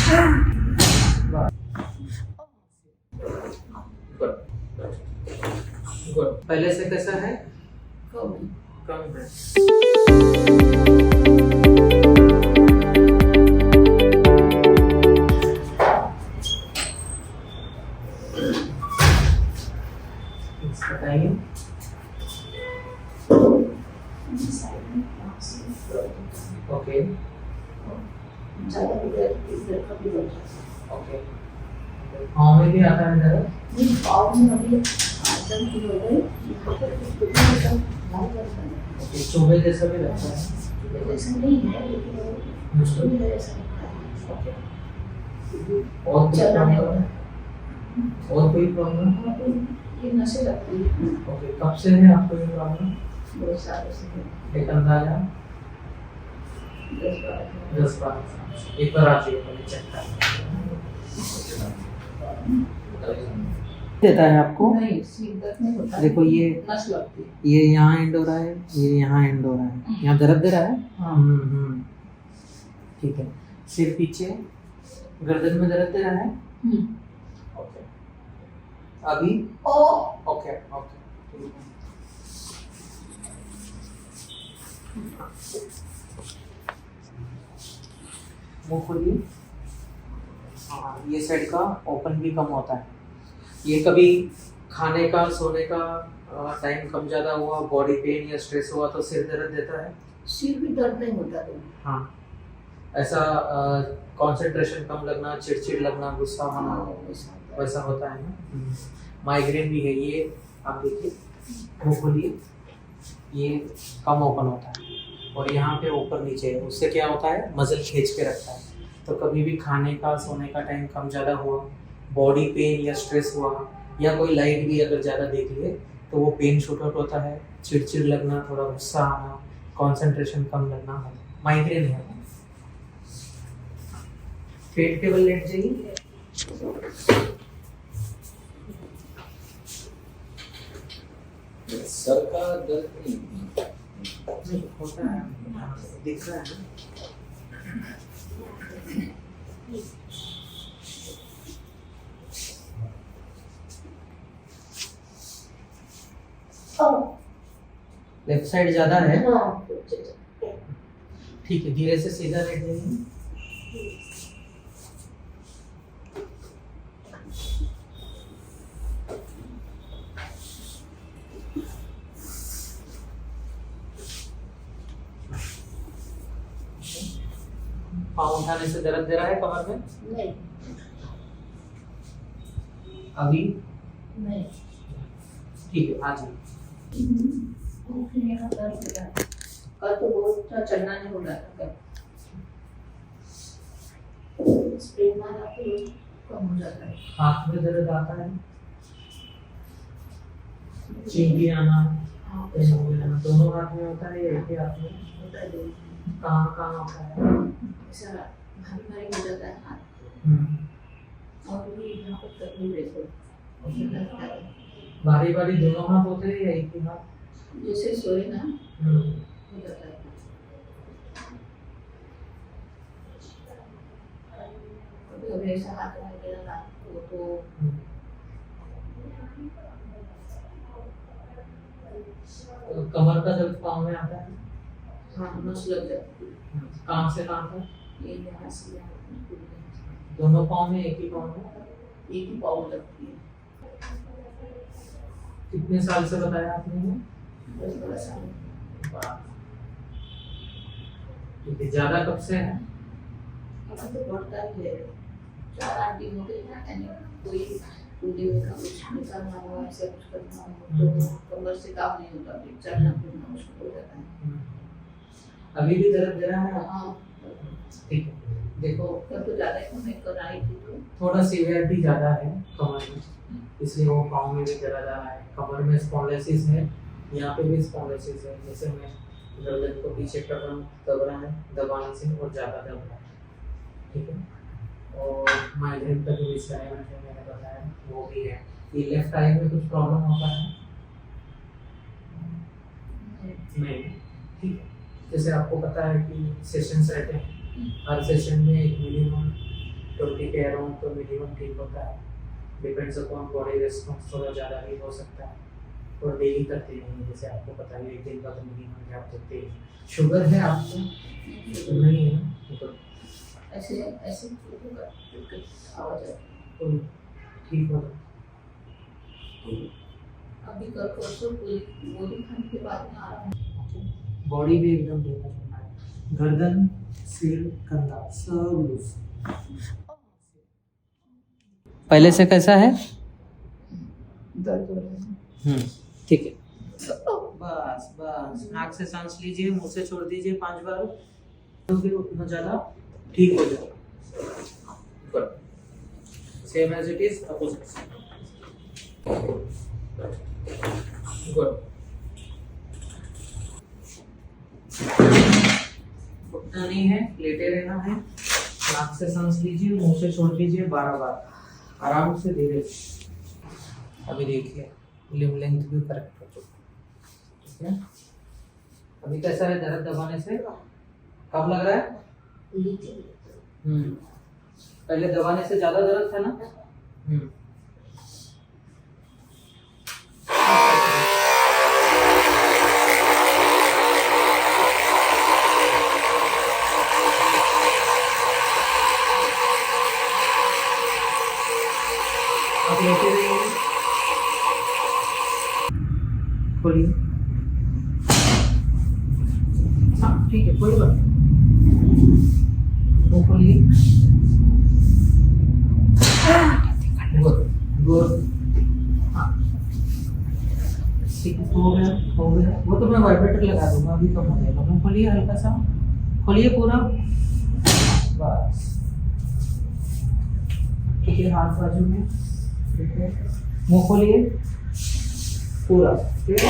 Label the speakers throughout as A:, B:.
A: Good good. पहले से कैसा है?
B: कम
A: कम है। बताइए। ओके
B: ज़्यादा इधर का भी बढ़ जाता
A: ओके। पाँव में भी आता है दर्द?
B: है। पाँव में अभी आदम की हो गई, यहाँ पर कुछ ऐसा भारी लगता है।
A: ओके, चुभे जैसा भी लगता है?
B: ऐसा नहीं है, लेकिन मुझको भी ऐसा लगता है।
A: ओके। और कोई
B: चलना नहीं
A: प्रॉब्लम?
B: होता।
A: और कोई प्रॉब्लम?
B: वहाँ पे ये नसें लगती है।
A: ओके, कब से है आपको ये प्रॉब्लम?
B: 2 साल से है।
A: एक अंदाजा?
B: 10-12
A: 10-12 साल। एक बार आ जाइए, पहले चेक कर देता है आपको।
B: नहीं, सीट दर्द नहीं होता है।
A: देखो ये
B: नस लगती है।
A: ये यहाँ एंड हो रहा है, ये यहाँ एंड हो रहा है। यहाँ दर्द दे रहा है?
B: हाँ।
A: ठीक है। सिर पीछे, गर्दन में दर्द दे रहा है? ओके। अभी? Okay okay. मुंह खोलिए। हाँ, ये साइड का ओपन भी कम होता है। ये कभी खाने का, सोने का टाइम कम ज़्यादा हुआ, बॉडी पेन या स्ट्रेस हुआ तो सिर दर्द देता है?
B: सिर भी दर्द नहीं होता है।
A: हाँ। ऐसा कंसंट्रेशन कम लगना, चिड़चिड़ लगना, गुस्सा होना, वैसा होता है ना? माइग्रेन भी है ये। आप देखिए, मुंह खोलिए। ये कम ओपन होता है और यहाँ पे ऊपर नीचे है। उससे क्या होता है, मसल खींच के रखता है। तो कभी भी खाने का, सोने का टाइम कम ज़्यादा हुआ, बॉडी पेन या स्ट्रेस हुआ, या कोई लाइट भी अगर ज़्यादा देख लिए तो वो पेन शूट आउट होता है, चिड़चिड़ लगना, थोड़ा गुस्सा आना, कंसंट्रेशन कम लगना, माइग्रेन है। पेट के बल लेट जाइए।
C: सर का दर्द
A: नहीं होता है, दिख रहा है ना? लेफ्ट साइड ज्यादा है?
B: हाँ।
A: ठीक है, धीरे से सीधा लेट जाइए। पाँव उठाने से दर्द दे रहा है कमर में?
B: नहीं
A: अभी?
B: नहीं।
A: ठीक है, आ जाइए।
B: यहाँ दर्द होता है। कल तो बहुत चलना नहीं हो रहा था। कल स्प्रे मारा तो कम हो जाता है।
A: हाथ में दर्द आता है? चींटी आना,
B: हाँ,
A: पेन आना, दोनों हाथ में होता है या एक ही हाथ में?
B: होता है।
A: कहाँ कहाँ होता है?
B: ऐसा भारी भारी हो जाता है हाथ, और भी यहाँ पर तकलीफ रहती है।
A: भारी भारी दोनों हाथ होते हैं या एक ही हाथ?
B: जैसे सोए ना हो जाता है। कभी ऐसा हाथ में गिरा ना तो
A: कमर का दर्द पाँव में आता है?
B: हाँ, नस लग जाती है।
A: कहाँ से कहाँ तक?
B: ये यहाँ से यहाँ तक।
A: दोनों पाँव में, एक ही पाँव में?
B: एक ही पाँव लगती है।
A: कितने साल से बताया आपने?
B: 10-12 साल।
A: ठीक है, ज्यादा कब से है?
B: अब तो बढ़ता ही है। 4-8 दिन हो गए ना, यानी कोई कूदे का कुछ निकालना हो, ऐसा कुछ करना हो तो कमर से काम नहीं होता, फिर चलना फिरना मुश्किल हो जाता है।
A: अभी भी दर्द दे रहा है?
B: हाँ,
A: ठीक है, देखो
B: कल तो ज़्यादा ही मैं कराई थी तो
A: थोड़ा सीवियरिटी ज़्यादा है कमर में, इसलिए वो पाँव में भी दर्द आ रहा है। कमर में स्पॉन्डिलोसिस है, यहाँ पे भी स्पॉन्डिलोसिस है। जैसे मैं गर्दन को पीछे कर रहा हूँ, दब रहा है, दबाने से और ज़्यादा दब रहा है। ठीक है, और माइग्रेन का जो विषय है मैंने बताया वो भी है। ये लेफ्ट आई में कुछ प्रॉब्लम होता है? नहीं, ठीक है। जैसे आपको पता है कि सेशंस रहते हैं, हर सेशन में एक मिनिमम कह रहा हूँ तो मिनिमम ठीक होता है, डिपेंड्स अपॉन बॉडी रिस्पॉन्स, थोड़ा ज़्यादा भी हो सकता है। और डेली करते नहीं, जैसे आपको पता है एक दिन का तो मिनिमम गैप देते ही। शुगर है आपको? नहीं है ना, तो
B: ऐसे ऐसे होगा क्योंकि आवाज आती
A: तो ठीक होगा।
B: है। अभी कल परसों गोली खाने के बाद में आराम
A: बॉडी भी एकदम ढीला करना है, गर्दन सिर कंधा सब लूज। पहले से कैसा है?
B: दर्द हो रहा है।
A: ठीक है, बस बस नाक से सांस लीजिए, मुंह से छोड़ दीजिए 5 बार, तो फिर उतना ज़्यादा ठीक हो जाएगा। Good, same as it is opposite. Good, उठना नहीं है, लेटे रहना है, नाक से सांस लीजिए, मुंह से छोड़ दीजिए 12 बार, आराम से धीरे। अभी देखिए लिम लेंथ भी करेक्ट हो चुका, ठीक है। अभी कैसा है दर्द दबाने से? कब लग रहा है? पहले दबाने से ज्यादा दर्द था ना? अब लेटे रहिए, खोलिए। हाँ ठीक है, कोई बात नहीं, वो खोलिए। गुड गुड, हाँ ठीक है, हो गया हो गया। वो तो मैं वाइब्रेटर लगा दूंगा, अभी कम हो जाएगा। मुँह खोलिए, हल्का सा खोलिए पूरा, बस ठीक है। हाथ बाजू में, ठीक है, मुँह खोलिए पूरा, ठीक है,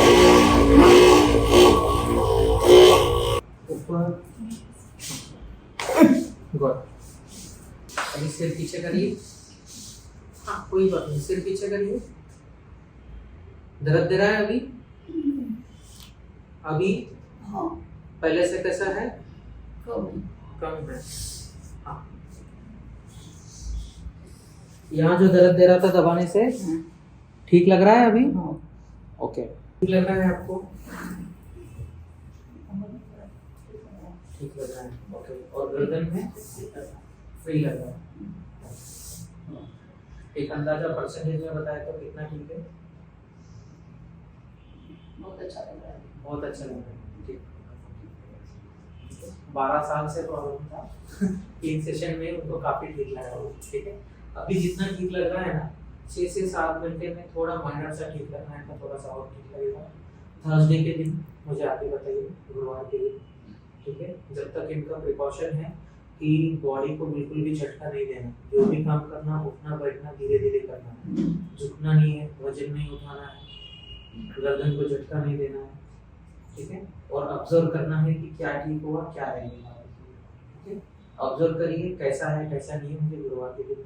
A: ऊपर। गुड, अभी सिर पीछे करिए। हाँ कोई बात नहीं, सिर पीछे करिए। दर्द दे रहा है अभी? अभी
B: हाँ
A: पहले से कैसा है?
B: कम
A: है। हाँ, यहाँ जो दर्द दे रहा था दबाने से ठीक लग रहा है अभी?
B: हाँ।
A: ओके, ठीक लग रहा है आपको? ठीक लग रहा है, ओके। और गर्दन में फ्री लग रहा है? एक अंदाजा परसेंटेज में बताया तो कितना ठीक है?
B: बहुत अच्छा लग रहा है।
A: बहुत अच्छा लग रहा है, ठीक। 12 साल से प्रॉब्लम था, 3 सेशन में उनको काफी ठीक लग रहा है, ठीक है। अभी जितना ठीक लग रहा है ना, 6 से 7 घंटे में थोड़ा माइनर सा ठीक लगना है, तो थोड़ा सा और ठीक लगेगा। थर्सडे के दिन मुझे आगे बताइए, गुरुवार के दिन, ठीक है। जब तक इनका प्रिकॉशन है कि बॉडी को बिल्कुल भी झटका नहीं देना, जो भी काम करना, उठना बैठना धीरे धीरे करना है, झुकना नहीं है, वजन नहीं उठाना है, गर्दन को झटका नहीं देना है, ठीक है। और ऑब्जर्व करना है कि क्या ठीक हुआ क्या नहीं हुआ, ठीक है। ऑब्जर्व करिए कैसा है कैसा नहीं है, मुझे गुरुवार के दिन